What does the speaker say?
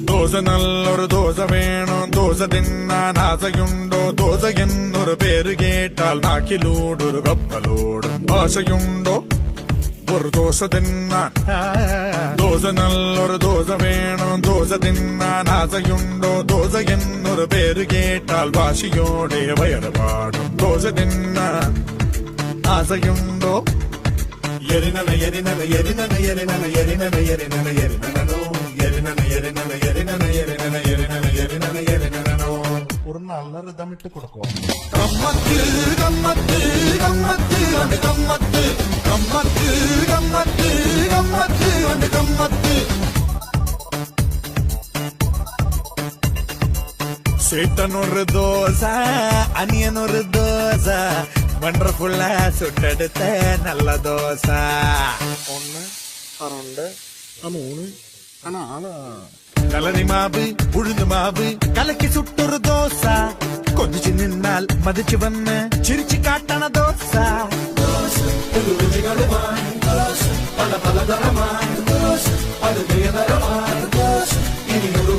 ദോശ നല്ലൊരു ദോശ വേണം ദോശ തിന്നാൻ ആശയുണ്ടോ ദോശ എന്നൊരു പേര് കേട്ടാൽ നാക്കിലൂടൊരു കപ്പലോടും ആശയുണ്ടോ ഒരു ദോശ തിന്നാൻ ദോശ നല്ലൊരു ദോശ വേണം ദോശ തിന്നാൻ ആശയുണ്ടോ ദോശ എന്നൊരു പേര് കേട്ടാൽ വാശിയോടെ വയറ് പാടും ദോശ തിന്നാൻ ആശയുണ്ടോ എരിനന എരിനന എരിനന എരിനന എരിനന എരിനന എരിനനോ എരിനന എരിനന എരിനന എരിനന എരിനന എരിനന എരിനനോ ഒരു നല്ല റിതമിട്ട് കൊടുക്കും കമ്മത്ത് കമ്മത്ത് കമ്മത്ത് അത് കമ്മത്ത് കമ്മത്ത് കമ്മത്ത് കമ്മത്ത് അത് കമ്മത്ത് சேட்டனொரு தோசை அனியனொரு தோசை வண்டர்ஃபுல்ல சுட்டெடுத்த நல்ல தோசை ஒன்னு ரெண்டு மூணு கலரி மாவு உழுந்து மாவு கலக்கி சுட்டொரு தோசை கொதிச்சு நின்னால் மதிச்சு வந்து சிரிச்சு காட்டன தோசை பல பல தரமான அது இனி ஒரு